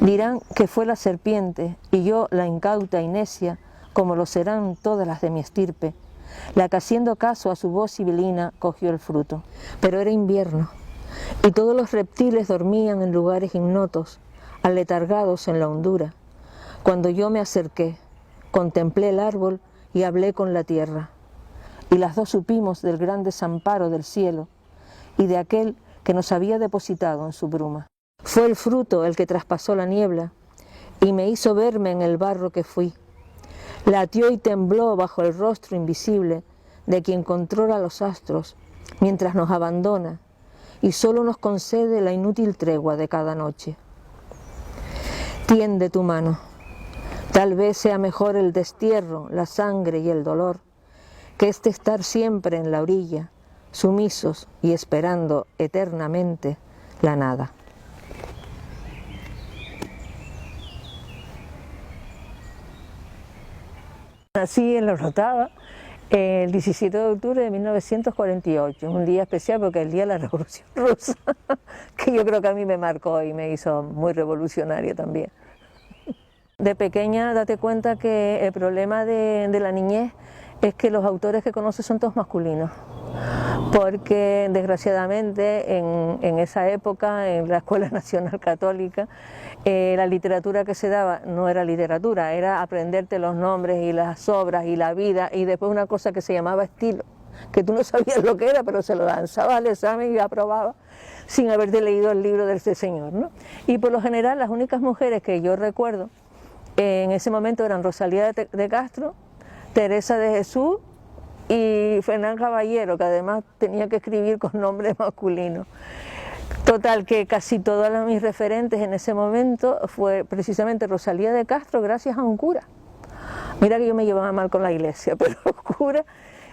Dirán que fue la serpiente y yo la incauta y necia, como lo serán todas las de mi estirpe, la que haciendo caso a su voz sibilina cogió el fruto. Pero era invierno y todos los reptiles dormían en lugares ignotos, aletargados en la hondura. Cuando yo me acerqué, contemplé el árbol y hablé con la tierra, y las dos supimos del gran desamparo del cielo y de aquel que nos había depositado en su bruma. Fue el fruto el que traspasó la niebla y me hizo verme en el barro que fui. Latió y tembló bajo el rostro invisible de quien controla los astros mientras nos abandona y solo nos concede la inútil tregua de cada noche. Tiende tu mano, tal vez sea mejor el destierro, la sangre y el dolor, que este estar siempre en la orilla, sumisos y esperando eternamente la nada. Nací en La Orotava el 17 de octubre de 1948, un día especial porque es el día de la Revolución Rusa, que yo creo que a mí me marcó y me hizo muy revolucionaria también. De pequeña date cuenta que el problema de la niñez es que los autores que conoces son todos masculinos, porque desgraciadamente en esa época, en la Escuela Nacional Católica, la literatura que se daba no era literatura, era aprenderte los nombres y las obras y la vida, y después una cosa que se llamaba estilo, que tú no sabías lo que era, pero se lo lanzabas al examen y aprobabas sin haberte leído el libro de este señor, ¿no? Y por lo general las únicas mujeres que yo recuerdo en ese momento eran Rosalía de Castro, Teresa de Jesús y Fernán Caballero, que además tenía que escribir con nombres masculinos. Total, que casi todas mis referentes en ese momento fue precisamente Rosalía de Castro, gracias a un cura. Mira que yo me llevaba mal con la iglesia, pero el cura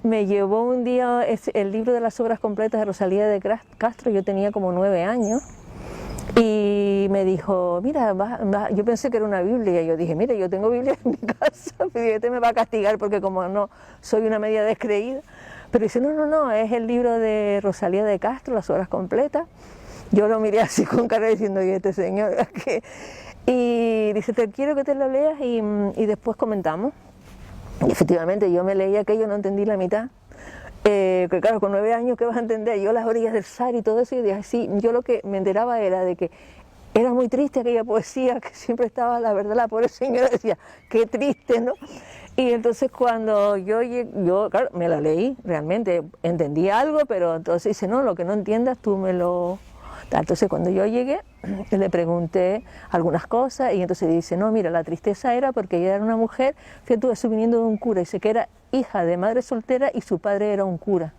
me llevó un día el libro de las obras completas de Rosalía de Castro, yo tenía como 9 años, y me dijo, mira, yo pensé que era una Biblia, y yo dije, mira, yo tengo Biblia en mi casa, pero este me va a castigar porque como no soy una media descreída. Pero dice, no, es el libro de Rosalía de Castro, las obras completas. Yo lo miré así con cara diciendo, y este señor, ¿qué? Y dice, te quiero que te lo leas y después comentamos. Y efectivamente yo me leí aquello, no entendí la mitad. Que claro, con 9 años, ¿qué vas a entender? Yo las orillas del Sar y todo eso, y dije, sí, yo lo que me enteraba era de que era muy triste aquella poesía, que siempre estaba, la verdad, la pobre señora decía, qué triste, ¿no? Y entonces cuando yo claro, me la leí, realmente entendí algo, pero entonces dice, no, lo que no entiendas tú me lo... Entonces cuando yo llegué, le pregunté algunas cosas y entonces dice, no, mira, la tristeza era porque ella era una mujer, fíjate, eso viniendo de un cura, dice que era hija de madre soltera y su padre era un cura.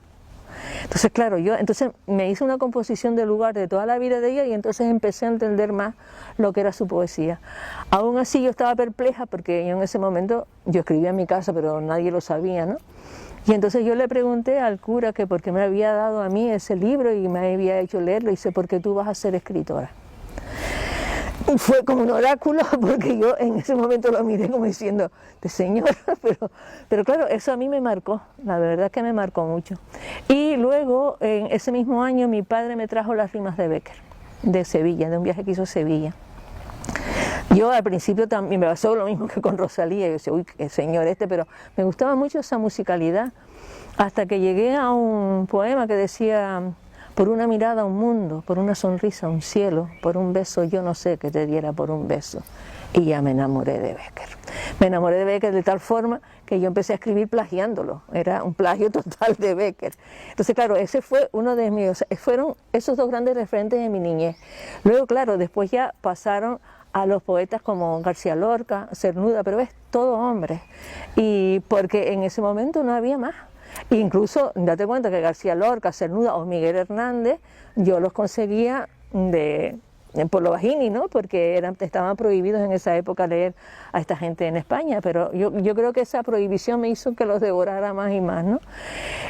Entonces, claro, entonces me hice una composición del lugar de toda la vida de ella y entonces empecé a entender más lo que era su poesía. Aún así yo estaba perpleja porque yo en ese momento, yo escribía en mi casa, pero nadie lo sabía, ¿no? Y entonces yo le pregunté al cura que por qué me había dado a mí ese libro y me había hecho leerlo, y dice, porque tú vas a ser escritora. Y fue como un oráculo, porque yo en ese momento lo miré como diciendo, de señor, pero claro, eso a mí me marcó, la verdad que me marcó mucho. Y luego, en ese mismo año, mi padre me trajo las rimas de Bécquer, de Sevilla, de un viaje que hizo a Sevilla. Yo al principio también me pasó lo mismo que con Rosalía, yo decía, uy, qué señor pero me gustaba mucho esa musicalidad, hasta que llegué a un poema que decía, por una mirada un mundo, por una sonrisa un cielo, por un beso yo no sé qué te diera por un beso, y ya me enamoré de Bécquer. Me enamoré de Bécquer de tal forma que yo empecé a escribir plagiándolo, era un plagio total de Bécquer. Entonces, claro, ese fue uno de mis, fueron esos dos grandes referentes de mi niñez. Luego, claro, después ya pasaron a los poetas como García Lorca, Cernuda, pero es todo hombre, y porque en ese momento no había más. Incluso, date cuenta que García Lorca, Cernuda o Miguel Hernández, yo los conseguía por lo bajini, ¿no? Porque estaban prohibidos en esa época leer a esta gente en España, pero yo creo que esa prohibición me hizo que los devorara más y más, ¿no?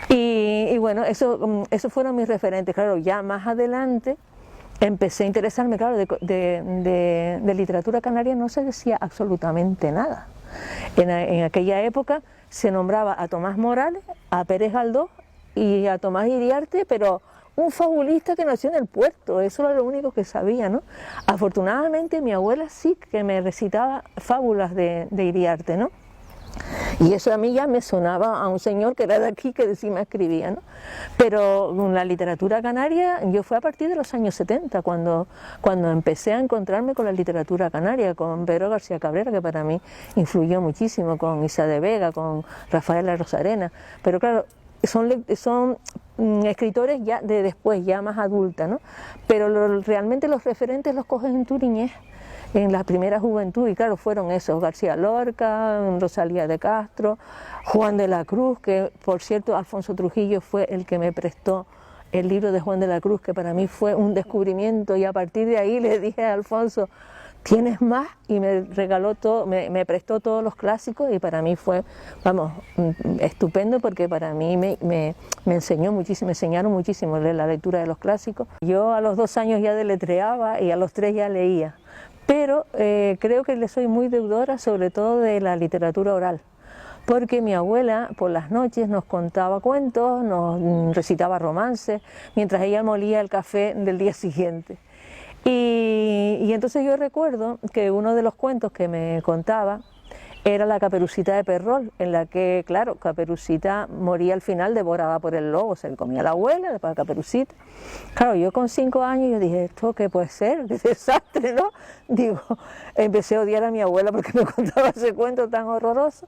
Y bueno, esos fueron mis referentes. Claro, ya más adelante empecé a interesarme, claro, de literatura canaria no se decía absolutamente nada. En aquella época se nombraba a Tomás Morales, a Pérez Galdós y a Tomás Iriarte, pero un fabulista que nació en el puerto, eso era lo único que sabía, ¿no? Afortunadamente mi abuela sí que me recitaba fábulas de Iriarte, ¿no? Y eso a mí ya me sonaba a un señor que era de aquí, que encima escribía, ¿no? Pero la literatura canaria, yo fue a partir de los años 70, cuando empecé a encontrarme con la literatura canaria, con Pedro García Cabrera, que para mí influyó muchísimo, con Isa de Vega, con Rafaela Rosarena, pero claro, son escritores ya de después, ya más adulta, ¿no? Pero realmente los referentes los coges en tu niñez, en la primera juventud, y claro, fueron esos: García Lorca, Rosalía de Castro, Juan de la Cruz, que por cierto Alfonso Trujillo fue el que me prestó el libro de Juan de la Cruz, que para mí fue un descubrimiento, y a partir de ahí le dije a Alfonso, ¿tienes más? Y me regaló todo, me prestó todos los clásicos, y para mí fue, vamos, estupendo, porque para mí me enseñó muchísimo, me enseñaron muchísimo la lectura de los clásicos. Yo a los 2 años ya deletreaba y a los 3 ya leía, pero creo que le soy muy deudora sobre todo de la literatura oral, porque mi abuela por las noches nos contaba cuentos, nos recitaba romances, mientras ella molía el café del día siguiente. Y entonces yo recuerdo que uno de los cuentos que me contaba era La Caperucita de Perrol, en la que, claro, Caperucita moría al final devorada por el lobo, se le comía la abuela, después la Caperucita. Claro, yo con 5 años yo dije, ¿esto qué puede ser? ¡Qué desastre!, ¿no? Digo, empecé a odiar a mi abuela porque me contaba ese cuento tan horroroso.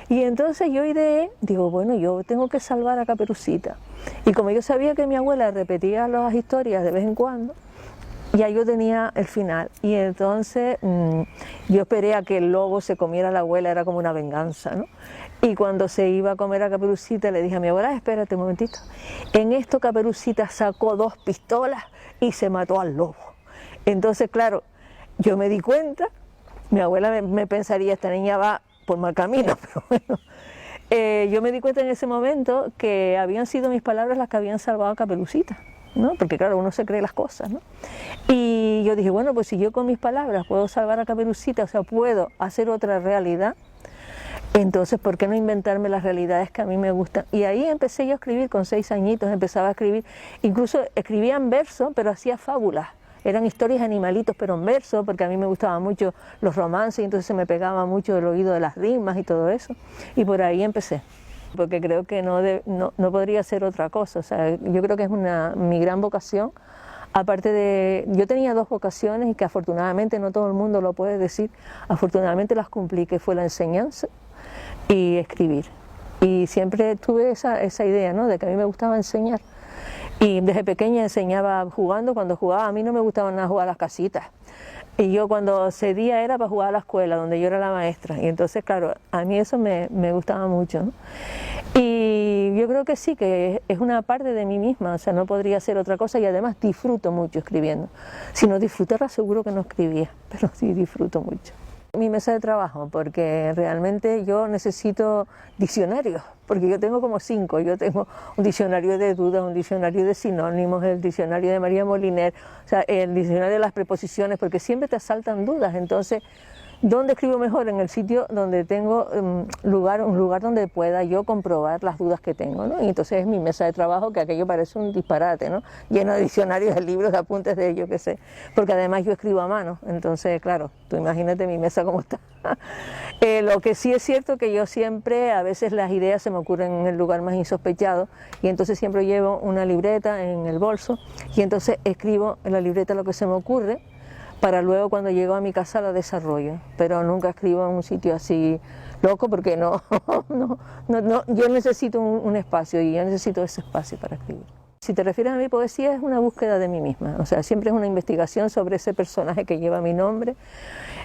Y entonces yo ideé, digo, bueno, yo tengo que salvar a Caperucita. Y como yo sabía que mi abuela repetía las historias de vez en cuando, ya yo tenía el final, y entonces yo esperé a que el lobo se comiera a la abuela, era como una venganza, ¿no? Y cuando se iba a comer a Caperucita le dije a mi abuela, espérate un momentito, en esto Caperucita sacó 2 pistolas y se mató al lobo. Entonces, claro, yo me di cuenta, mi abuela me pensaría, esta niña va por mal camino, pero bueno, yo me di cuenta en ese momento que habían sido mis palabras las que habían salvado a Caperucita, ¿no? Porque claro, uno se cree las cosas, ¿no? Y yo dije, bueno, pues si yo con mis palabras puedo salvar a Caperucita, o sea, puedo hacer otra realidad, entonces ¿por qué no inventarme las realidades que a mí me gustan? Y ahí empecé yo a escribir, con 6 añitos empezaba a escribir, incluso escribía en verso, pero hacía fábulas, eran historias de animalitos, pero en verso, porque a mí me gustaban mucho los romances, y entonces se me pegaba mucho el oído de las rimas y todo eso, y por ahí empecé, porque creo que no podría ser otra cosa. O sea, yo creo que es mi gran vocación, aparte de, yo tenía 2 vocaciones y que afortunadamente no todo el mundo lo puede decir, afortunadamente las cumplí, que fue la enseñanza y escribir, y siempre tuve esa idea, ¿no?, de que a mí me gustaba enseñar, y desde pequeña enseñaba jugando. Cuando jugaba a mí no me gustaba nada jugar a las casitas, y yo cuando cedía era para jugar a la escuela, donde yo era la maestra, y entonces claro, a mí eso me gustaba mucho, ¿no? Y yo creo que sí, que es una parte de mí misma, o sea, no podría ser otra cosa, y además disfruto mucho escribiendo. Si no disfrutara seguro que no escribía, pero sí disfruto mucho. Mi mesa de trabajo, porque realmente yo necesito diccionarios, porque yo tengo como 5, yo tengo un diccionario de dudas, un diccionario de sinónimos, el diccionario de María Moliner, o sea, el diccionario de las preposiciones, porque siempre te asaltan dudas. Entonces, ¿dónde escribo mejor? En el sitio donde tengo un lugar donde pueda yo comprobar las dudas que tengo, ¿no? Y entonces es mi mesa de trabajo, que aquello parece un disparate, ¿no?, lleno de diccionarios, de libros, de apuntes de yo qué sé, porque además yo escribo a mano, entonces claro, tú imagínate mi mesa cómo está. Lo que sí es cierto que yo siempre, a veces las ideas se me ocurren en el lugar más insospechado, y entonces siempre llevo una libreta en el bolso, y entonces escribo en la libreta lo que se me ocurre, para luego cuando llego a mi casa lo desarrollo, pero nunca escribo en un sitio así loco, porque no, yo necesito un espacio, y yo necesito ese espacio para escribir. Si te refieres a mi poesía, es una búsqueda de mí misma, o sea, siempre es una investigación sobre ese personaje que lleva mi nombre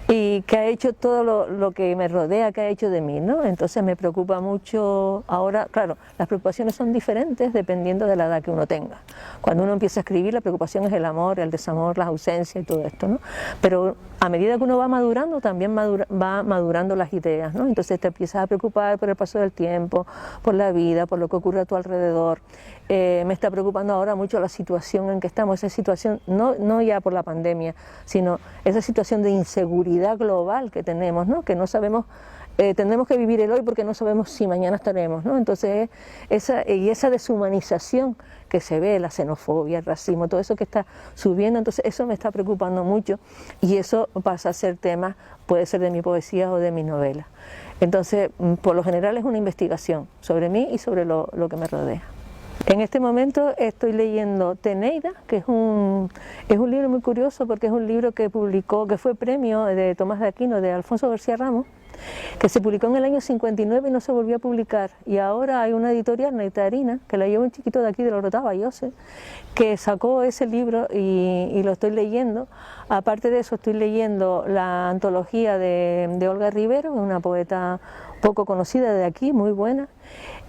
y que ha hecho todo lo que me rodea, que ha hecho de mí, ¿no? Entonces me preocupa mucho ahora, claro, las preocupaciones son diferentes dependiendo de la edad que uno tenga. Cuando uno empieza a escribir, la preocupación es el amor, el desamor, las ausencias y todo esto, ¿no? Pero a medida que uno va madurando, también va madurando las ideas, ¿no? Entonces te empiezas a preocupar por el paso del tiempo, por la vida, por lo que ocurre a tu alrededor. Me está preocupando ahora mucho la situación en que estamos, esa situación, no ya por la pandemia, sino esa situación de inseguridad global que tenemos, ¿no?, que no sabemos tendremos que vivir el hoy porque no sabemos si mañana estaremos, ¿no? Entonces, esa deshumanización que se ve, la xenofobia, el racismo, todo eso que está subiendo, entonces eso me está preocupando mucho y eso pasa a ser tema, puede ser de mi poesía o de mi novela. Entonces, por lo general es una investigación sobre mí y sobre lo que me rodea. En este momento estoy leyendo Teneida, que es un libro muy curioso porque es un libro que fue premio de Tomás de Aquino, de Alfonso García Ramos, que se publicó en el año 59 y no se volvió a publicar. Y ahora hay una editorial, Nectarina, que la lleva un chiquito de aquí de Orotava, José, que sacó ese libro y lo estoy leyendo. Aparte de eso estoy leyendo la antología de Olga Rivero, una poeta poco conocida de aquí, muy buena.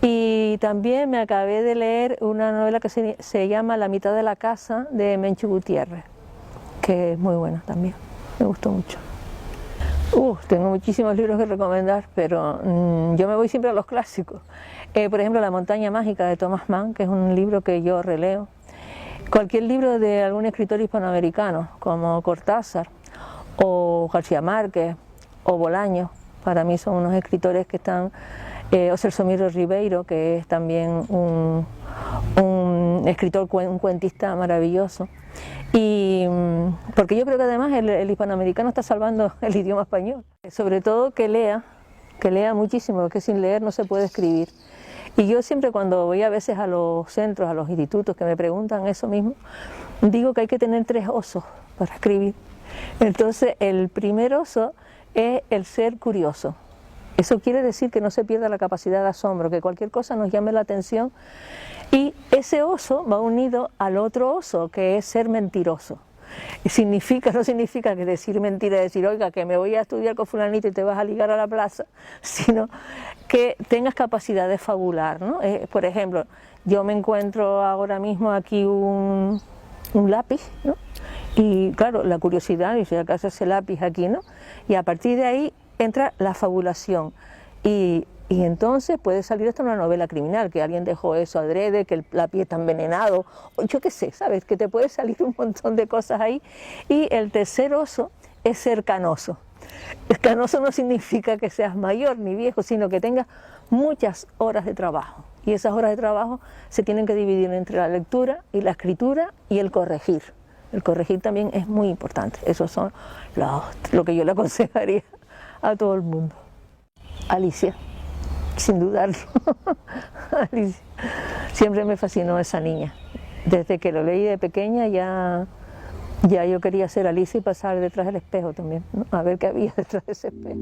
Y también me acabé de leer una novela que se llama La mitad de la casa, de Menchu Gutiérrez, que es muy buena también, me gustó mucho. Tengo muchísimos libros que recomendar, pero yo me voy siempre a los clásicos. Por ejemplo, La montaña mágica de Thomas Mann, que es un libro que yo releo. Cualquier libro de algún escritor hispanoamericano, como Cortázar, o García Márquez, o Bolaños, para mí son unos escritores que están... o Celso-Miro Ribeiro, que es también un escritor, un cuentista maravilloso. Y porque yo creo que además el hispanoamericano está salvando el idioma español. Sobre todo que lea muchísimo, porque sin leer no se puede escribir. Y yo siempre cuando voy a veces a los centros, a los institutos que me preguntan eso mismo, digo que hay que tener 3 osos para escribir. Entonces el primer oso es el ser curioso. Eso quiere decir que no se pierda la capacidad de asombro, que cualquier cosa nos llame la atención, y ese oso va unido al otro oso, que es ser mentiroso. No significa que decir mentira, decir, oiga, que me voy a estudiar con fulanito y te vas a ligar a la plaza, sino que tengas capacidad de fabular, ¿no? Por ejemplo, yo me encuentro ahora mismo aquí un lápiz, ¿no? Y claro, la curiosidad, y si acaso ese lápiz aquí, ¿no? Y a partir de ahí entra la fabulación y entonces puede salir hasta una novela criminal, que alguien dejó eso adrede, que el lápiz está envenenado, o yo qué sé, ¿sabes? Que te puede salir un montón de cosas ahí. Y el tercer oso es ser canoso. Canoso no significa que seas mayor ni viejo, sino que tengas muchas horas de trabajo. Y esas horas de trabajo se tienen que dividir entre la lectura y la escritura y el corregir. El corregir también es muy importante. Esos son lo que yo le aconsejaría a todo el mundo. Alicia, sin dudarlo. Alicia. Siempre me fascinó esa niña. Desde que lo leí de pequeña ya yo quería ser Alicia y pasar detrás del espejo también, ¿no? A ver qué había detrás de ese espejo.